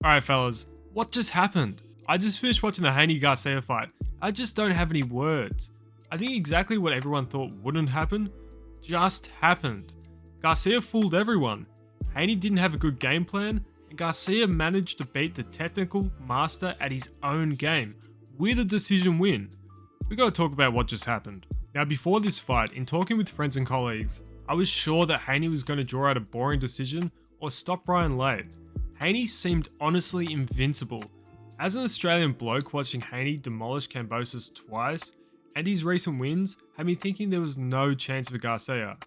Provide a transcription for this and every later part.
Alright fellas, what just happened? I just finished watching the Haney Garcia fight. I just don't have any words. I think exactly what everyone thought wouldn't happen, just happened. Garcia fooled everyone. Haney didn't have a good game plan, and Garcia managed to beat the technical master at his own game, with a decision win. We gotta talk about what just happened. Now before this fight, in talking with friends and colleagues, I was sure that Haney was going to draw out a boring decision or stop Ryan late. Haney seemed honestly invincible. As an Australian bloke, watching Haney demolish Kambosos twice, and his recent wins had me thinking there was no chance for Garcia.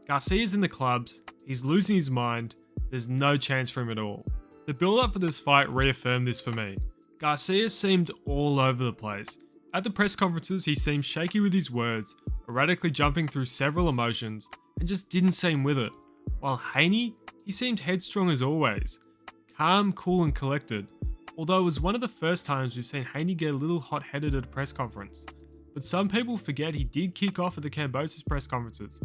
Garcia's in the clubs, he's losing his mind, there's no chance for him at all. The build up for this fight reaffirmed this for me. Garcia seemed all over the place. At the press conferences, he seemed shaky with his words, erratically jumping through several emotions, and just didn't seem with it. While Haney, he seemed headstrong as always. Calm, cool and collected, although it was one of the first times we've seen Haney get a little hot-headed at a press conference. But some people forget he did kick off at the Kambosos press conferences,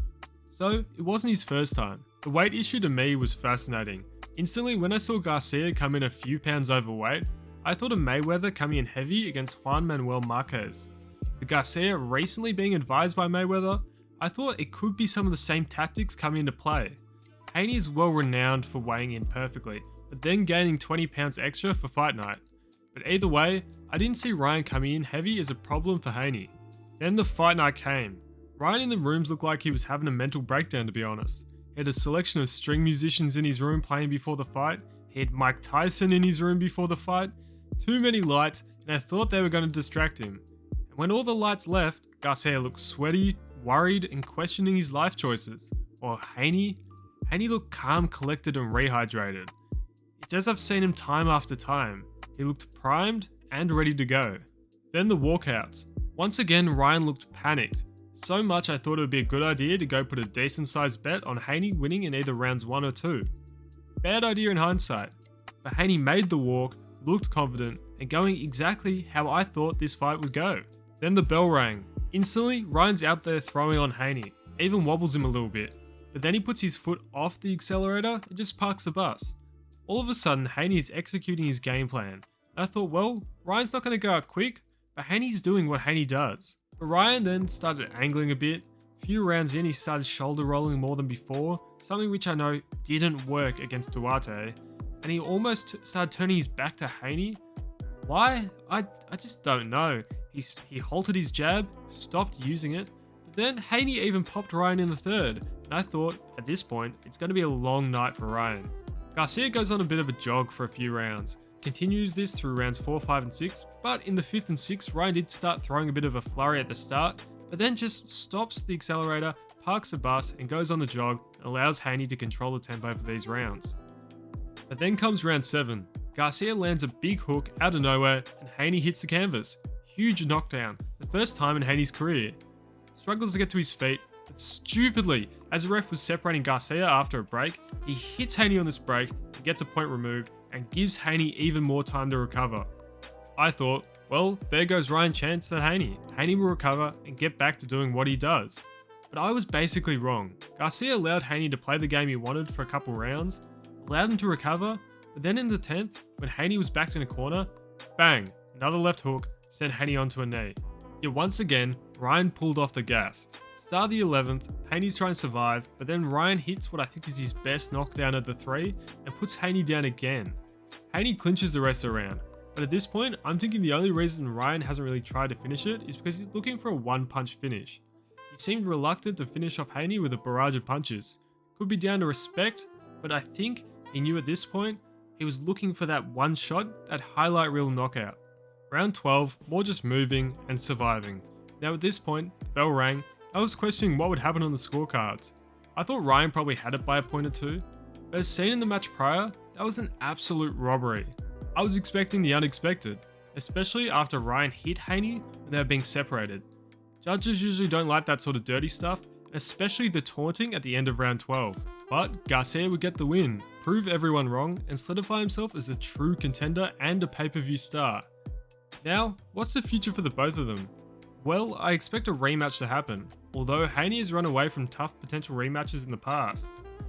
so it wasn't his first time. The weight issue to me was fascinating. Instantly when I saw Garcia come in a few pounds overweight, I thought of Mayweather coming in heavy against Juan Manuel Marquez. The Garcia recently being advised by Mayweather, I thought it could be some of the same tactics coming into play. Haney is well renowned for weighing in perfectly, but then gaining 20 pounds extra for fight night. But either way, I didn't see Ryan coming in heavy as a problem for Haney. Then the fight night came. Ryan in the rooms looked like he was having a mental breakdown, to be honest. He had a selection of string musicians in his room playing before the fight, he had Mike Tyson in his room before the fight, too many lights, and I thought they were going to distract him. And when all the lights left, Garcia looked sweaty, worried and questioning his life choices. While Haney looked calm, collected and rehydrated. It's as I've seen him time after time. He looked primed and ready to go. Then the walkouts. Once again, Ryan looked panicked. So much I thought it would be a good idea to go put a decent sized bet on Haney winning in either rounds 1 or 2. Bad idea in hindsight. But Haney made the walk, looked confident, and going exactly how I thought this fight would go. Then the bell rang. Instantly, Ryan's out there throwing on Haney, even wobbles him a little bit. But then he puts his foot off the accelerator and just parks the bus. All of a sudden, Haney is executing his game plan. And I thought, well, Ryan's not going to go out quick, but Haney's doing what Haney does. But Ryan then started angling a bit. A few rounds in, he started shoulder rolling more than before, something which I know didn't work against Duarte. And he almost started turning his back to Haney. Why? I just don't know. He halted his jab, stopped using it, but then Haney even popped Ryan in the third. And I thought, at this point, it's going to be a long night for Ryan. Garcia goes on a bit of a jog for a few rounds, continues this through rounds 4, 5 and 6, but in the 5th and 6th, Ryan did start throwing a bit of a flurry at the start, but then just stops the accelerator, parks the bus and goes on the jog and allows Haney to control the tempo for these rounds. But then comes round 7. Garcia lands a big hook out of nowhere and Haney hits the canvas. Huge knockdown, the first time in Haney's career. Struggles to get to his feet, but stupidly, as the ref was separating Garcia after a break, he hits Haney on this break and gets a point removed and gives Haney even more time to recover. I thought, well, there goes Ryan Chance at Haney. Haney will recover and get back to doing what he does. But I was basically wrong. Garcia allowed Haney to play the game he wanted for a couple rounds, allowed him to recover, but then in the 10th, when Haney was backed in a corner, bang, another left hook, sent Haney onto a knee. Yet once again, Ryan pulled off the gas. Start of the 11th, Haney's trying to survive, but then Ryan hits what I think is his best knockdown of the 3 and puts Haney down again. Haney clinches the rest of the round, but at this point, I'm thinking the only reason Ryan hasn't really tried to finish it is because he's looking for a one-punch finish. He seemed reluctant to finish off Haney with a barrage of punches. Could be down to respect, but I think he knew at this point he was looking for that one shot, that highlight reel knockout. Round 12, more just moving and surviving. Now at this point, the bell rang. I was questioning what would happen on the scorecards. I thought Ryan probably had it by a point or two, but as seen in the match prior, that was an absolute robbery. I was expecting the unexpected, especially after Ryan hit Haney when they were being separated. Judges usually don't like that sort of dirty stuff, especially the taunting at the end of round 12. But Garcia would get the win, prove everyone wrong, and solidify himself as a true contender and a pay-per-view star. Now, what's the future for the both of them? Well, I expect a rematch to happen, although Haney has run away from tough potential rematches in the past.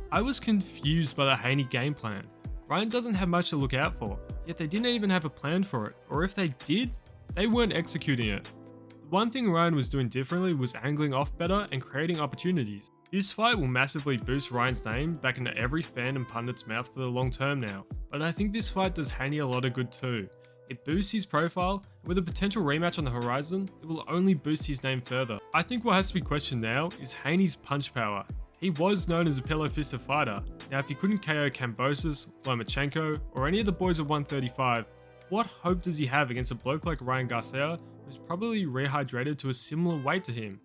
I was confused by the Haney game plan. Ryan doesn't have much to look out for, yet they didn't even have a plan for it, or if they did, they weren't executing it. The one thing Ryan was doing differently was angling off better and creating opportunities. This fight will massively boost Ryan's name back into every fan and pundit's mouth for the long term now, but I think this fight does Haney a lot of good too. It boosts his profile, and with a potential rematch on the horizon, it will only boost his name further. I think what has to be questioned now is Haney's punch power. He was known as a pillow-fisted fighter. Now if he couldn't KO Kambosos, Lomachenko, or any of the boys at 135, what hope does he have against a bloke like Ryan Garcia, who's probably rehydrated to a similar weight to him?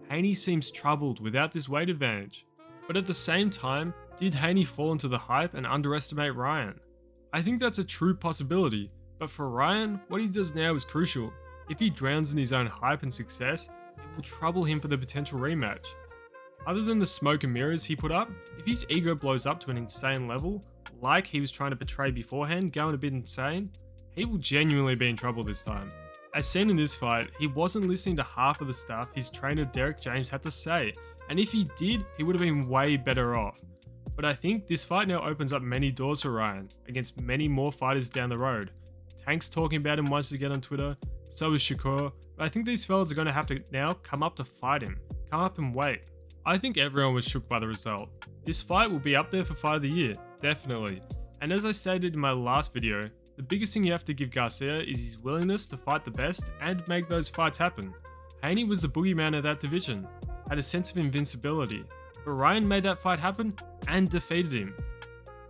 Haney seems troubled without this weight advantage. But at the same time, did Haney fall into the hype and underestimate Ryan? I think that's a true possibility, but for Ryan, what he does now is crucial. If he drowns in his own hype and success, it will trouble him for the potential rematch. Other than the smoke and mirrors he put up, if his ego blows up to an insane level, like he was trying to portray beforehand, going a bit insane, he will genuinely be in trouble this time. As seen in this fight, he wasn't listening to half of the stuff his trainer Derek James had to say, and if he did, he would have been way better off. But I think this fight now opens up many doors for Ryan, against many more fighters down the road. Tank's talking about him once again on Twitter, so is Shakur, but I think these fellas are going to have to now come up to fight him, come up and wait. I think everyone was shook by the result. This fight will be up there for Fight of the Year, definitely. And as I stated in my last video, the biggest thing you have to give Garcia is his willingness to fight the best and make those fights happen. Haney was the boogeyman of that division, had a sense of invincibility, but Ryan made that fight happen and defeated him.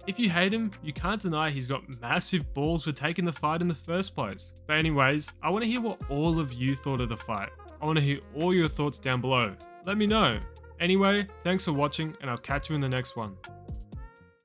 If you hate him, you can't deny he's got massive balls for taking the fight in the first place. But anyways, I want to hear what all of you thought of the fight. I want to hear all your thoughts down below. Let me know. Anyway, thanks for watching and I'll catch you in the next one.